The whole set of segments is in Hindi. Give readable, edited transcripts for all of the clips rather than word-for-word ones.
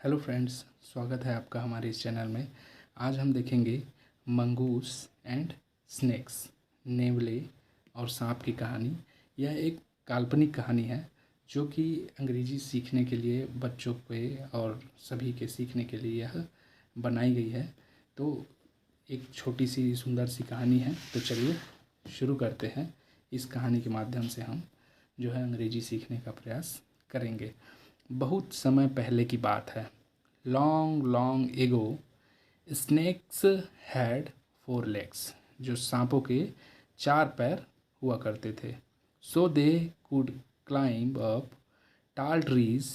हेलो फ्रेंड्स, स्वागत है आपका हमारे इस चैनल में। आज हम देखेंगे मंगूस एंड स्नेक्स, नेवले और सांप की कहानी। यह एक काल्पनिक कहानी है जो कि अंग्रेजी सीखने के लिए बच्चों पे और सभी के सीखने के लिए यह बनाई गई है। तो एक छोटी सी सुंदर सी कहानी है। तो चलिए शुरू करते हैं। इस कहानी के माध्यम से हम जो है अंग्रेजी सीखने का प्रयास करेंगे। बहुत समय पहले की बात है। Long long ago snakes had 4 legs। जो सांपों के 4 पैर हुआ करते थे। सो दे कुड क्लाइंब अप टाल ट्रीज।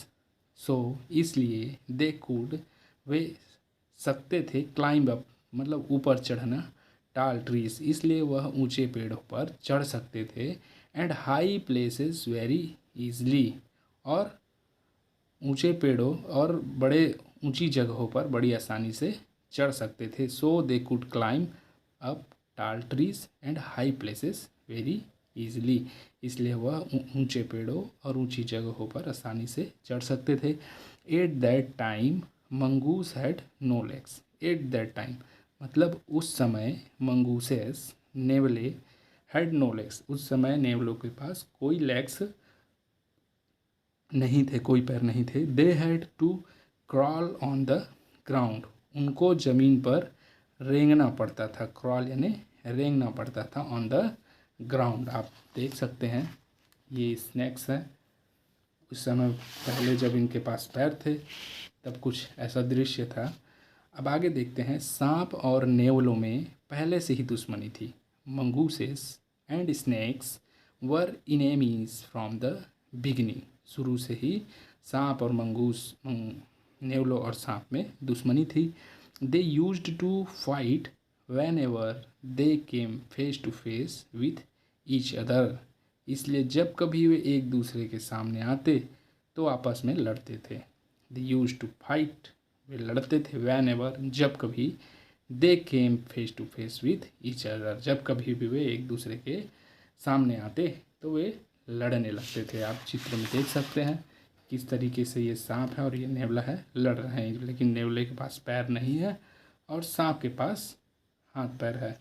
सो इसलिए दे कुड वे सकते थे, क्लाइंब अप मतलब ऊपर चढ़ना, टाल ट्रीज इसलिए वह ऊंचे पेड़ों पर चढ़ सकते थे, and high places very easily और ऊंचे पेड़ों और बड़े ऊंची जगहों पर बड़ी आसानी से चढ़ सकते थे। सो दे कुड क्लाइंब अप टाल trees and high places very easily, इसलिए वह ऊंचे पेड़ों और ऊंची जगहों पर आसानी से चढ़ सकते थे। At that time mongoose had no legs. At that time मतलब उस समय, मंगूसेस नेवले हैड नो लेग्स, उस समय नेवलों के पास कोई लेग्स नहीं थे, कोई पैर नहीं थे। They had to crawl on the ground, उनको ज़मीन पर रेंगना पड़ता था। क्रॉल यानी रेंगना पड़ता था। ऑन द ग्राउंड आप देख सकते हैं, ये स्नैक्स हैं। उस समय पहले जब इनके पास पैर थे तब कुछ ऐसा दृश्य था। अब आगे देखते हैं। सांप और नेवलों में पहले से ही दुश्मनी थी। Mongooses and snakes were enemies from the beginning. शुरू से ही सांप और नेवलों और सांप में दुश्मनी थी। They used to fight whenever they came face to face with each other. इसलिए जब कभी वे एक दूसरे के सामने आते तो आपस में लड़ते थे। दे यूज टू फाइट, वे लड़ते थे। वैन एवर जब कभी, they came face to face with each other जब कभी भी वे एक दूसरे के सामने आते तो वे लड़ने लगते थे। आप चित्र में देख सकते हैं किस तरीके से ये सांप है और ये नेवला है, लड़ रहे हैं। लेकिन नेवले के पास पैर नहीं है और सांप के पास हाथ पैर है।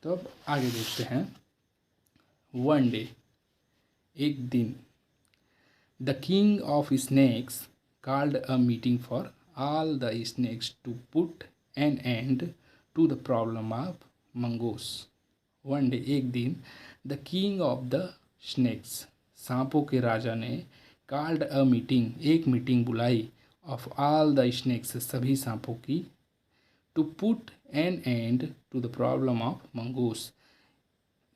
तो अब आगे देखते हैं। वन डे, एक दिन, the king of snakes called a meeting for all the snakes to put an end to the problem of mongoose. One day, एक दिन, the king of the snakes, सांपों के राजा ने, कॉल्ड अ मीटिंग, एक मीटिंग बुलाई, ऑफ ऑल द स्नेक्स, सभी सांपों की, to put an end to the problem of mongoose,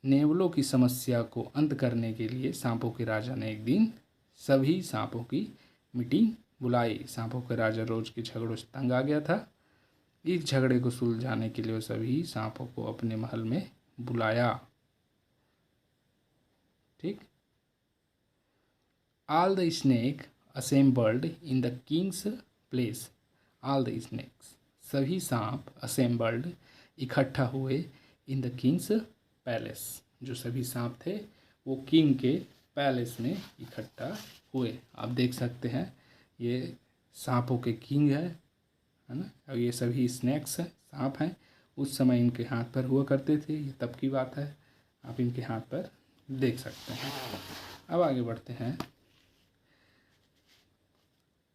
नेवलों की समस्या को अंत करने के लिए सांपों के राजा ने एक दिन सभी सांपों की मीटिंग बुलाई। सांपों के राजा रोज के झगड़ों से तंग आ गया था। इस झगड़े को सुलझाने के लिए सभी सांपों को अपने महल में बुलाया। ठीक। All the snake assembled in the king's place. All the snakes, सभी सांप, असेंबल्ड इकट्ठा हुए, इन द किंग्स पैलेस, जो सभी सांप थे वो किंग के पैलेस में इकट्ठा हुए। आप देख सकते हैं ये सांपों के किंग है ना। और ये सभी स्नेक्स हैं, सांप हैं। उस समय इनके हाथ पर हुआ करते थे, ये तब की बात है। आप इनके हाथ पर देख सकते हैं। अब आगे बढ़ते हैं।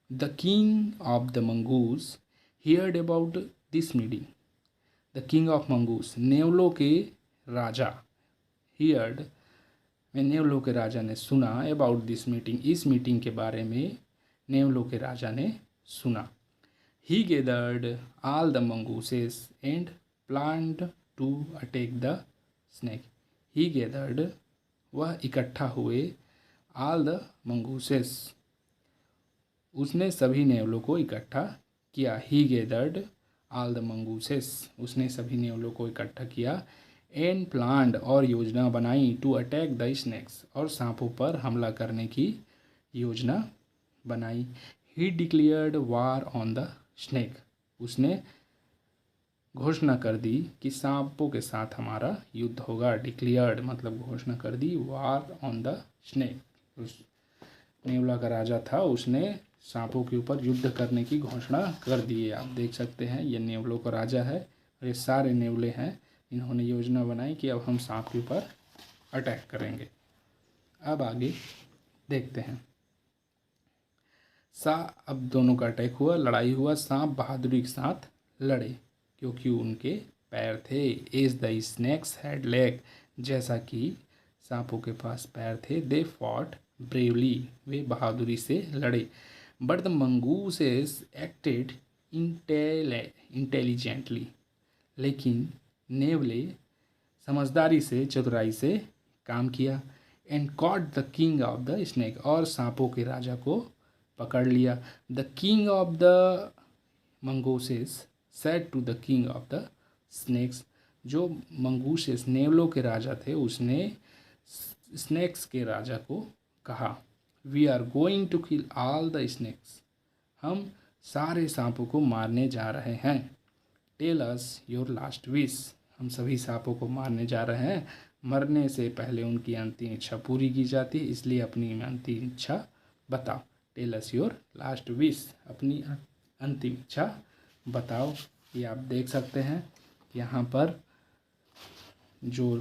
The king of the mongoose heard about this meeting. The king of mongoose, नेवलों के राजा, हियर्ड में नेवलों के राजा ने सुना, अबाउट दिस मीटिंग, इस मीटिंग के बारे में नेवलों के राजा ने सुना। He gathered all the mongooses and planned to attack the snake. He gathered, वह इकट्ठा हुए, ऑल द मंगूसेस, उसने सभी नेवलों को इकट्ठा किया। ही गेदर्ड ऑल द मंगूसेस, उसने सभी नेवलों को इकट्ठा किया। एंड प्लान्ड, और योजना बनाई, टू अटैक द स्नेक्स, और सांपों पर हमला करने की योजना बनाई। ही declared war on the snake, उसने घोषणा कर दी कि सांपों के साथ हमारा युद्ध होगा। डिक्लेयर्ड मतलब घोषणा कर दी, वार ऑन द स्नेक, उस नेवला का राजा था उसने सांपों के ऊपर युद्ध करने की घोषणा कर दी है। आप देख सकते हैं ये नेवलों का राजा है और ये सारे नेवले हैं। इन्होंने योजना बनाई कि अब हम सांप के ऊपर अटैक करेंगे। अब आगे देखते हैं। अब दोनों का अटैक हुआ, लड़ाई हुआ। सांप बहादुरी के साथ लड़े क्योंकि उनके पैर थे। As the snakes had leg, जैसा कि सांपों के पास पैर थे। दे फॉट ब्रेवली, वे बहादुरी से लड़े। But the mongooses acted intelligently, लेकिन नेवले समझदारी से, चतुराई से काम किया। And caught the king of the snake, और सांपों के राजा को पकड़ लिया। The king of the mongooses said to the king of the snakes, जो मंगूसेस नेवलों के राजा थे उसने स्नेक्स के राजा को कहा, we are going to kill all the snakes, हम सारे सांपों को मारने जा रहे हैं। Tell us your last wish, हम सभी सांपों को मारने जा रहे हैं। मरने से पहले उनकी अंतिम इच्छा पूरी की जाती है, इसलिए अपनी अंतिम इच्छा बताओ। Tell us your last wish, अपनी अंतिम इच्छा बताओ। ये आप देख सकते हैं यहाँ पर जो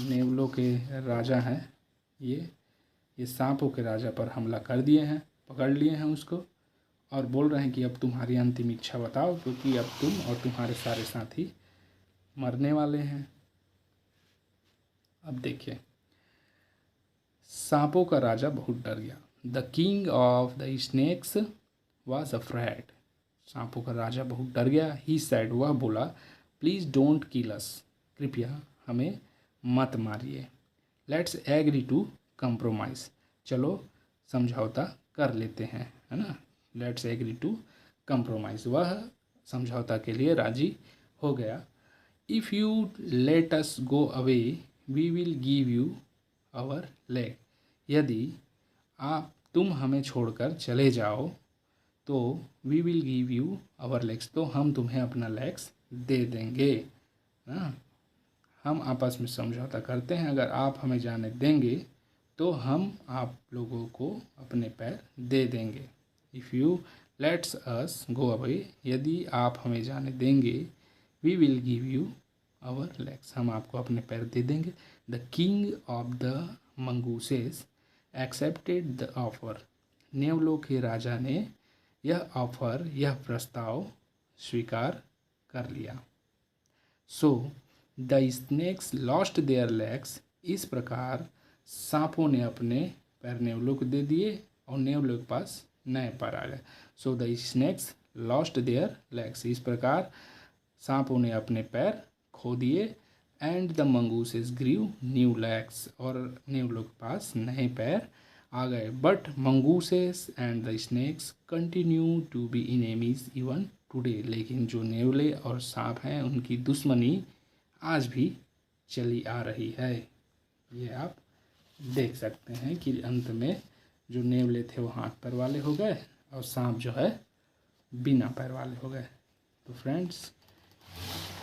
नेवलों के राजा हैं ये सांपों के राजा पर हमला कर दिए हैं, पकड़ लिए हैं उसको और बोल रहे हैं कि अब तुम्हारी अंतिम इच्छा बताओ, क्योंकि अब तुम और तुम्हारे सारे साथी मरने वाले हैं। अब देखिए, सांपों का राजा बहुत डर गया। The king of the snakes was afraid, सांपों का राजा बहुत डर गया। ही सैड, वह बोला, प्लीज़ डोंट किल अस, कृपया हमें मत मारिए। लेट्स एग्री टू कंप्रोमाइज़, चलो समझौता कर लेते हैं, है ना। लेट्स एग्री टू कंप्रोमाइज़, वह समझौता के लिए राजी हो गया। If you let us go away we will give you our leg, यदि तुम हमें छोड़कर चले जाओ तो we will give you our legs, तो हम तुम्हें अपना लेग्स दे देंगे। हाँ, हम आपस में समझौता करते हैं, अगर आप हमें जाने देंगे तो हम आप लोगों को अपने पैर दे देंगे। If you lets us go away, यदि आप हमें जाने देंगे, we will give you our legs, हम आपको अपने पैर दे देंगे। The king of the mongooses accepted the offer, नेवलों के राजा ने यह ऑफर, यह प्रस्ताव स्वीकार कर लिया। So the snakes lost their legs, इस प्रकार सांपों ने अपने पैर नेवलों को दे दिए और नेवलों के पास नए पैर आ गए। So the snakes lost their legs, इस प्रकार सांपों ने अपने पैर खो दिए। And the mongooses grew new legs, और नेवलों के पास नए पैर आ गए। But mongooses and the snakes continue to be enemies even today, लेकिन जो नेवले और सांप हैं उनकी दुश्मनी आज भी चली आ रही है। ये आप देख सकते हैं कि अंत में जो नेवले थे वो हाथ पैर वाले हो गए और सांप जो है बिना पैर वाले हो गए। तो फ्रेंड्स,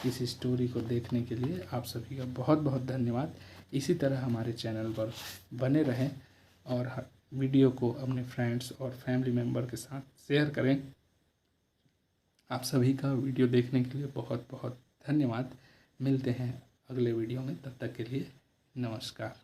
इस स्टोरी को देखने के लिए आप सभी का बहुत बहुत धन्यवाद। इसी तरह हमारे चैनल पर बने रहें और वीडियो को अपने फ्रेंड्स और फैमिली मेम्बर के साथ शेयर करें। आप सभी का वीडियो देखने के लिए बहुत बहुत धन्यवाद। मिलते हैं अगले वीडियो में, तब तक के लिए नमस्कार।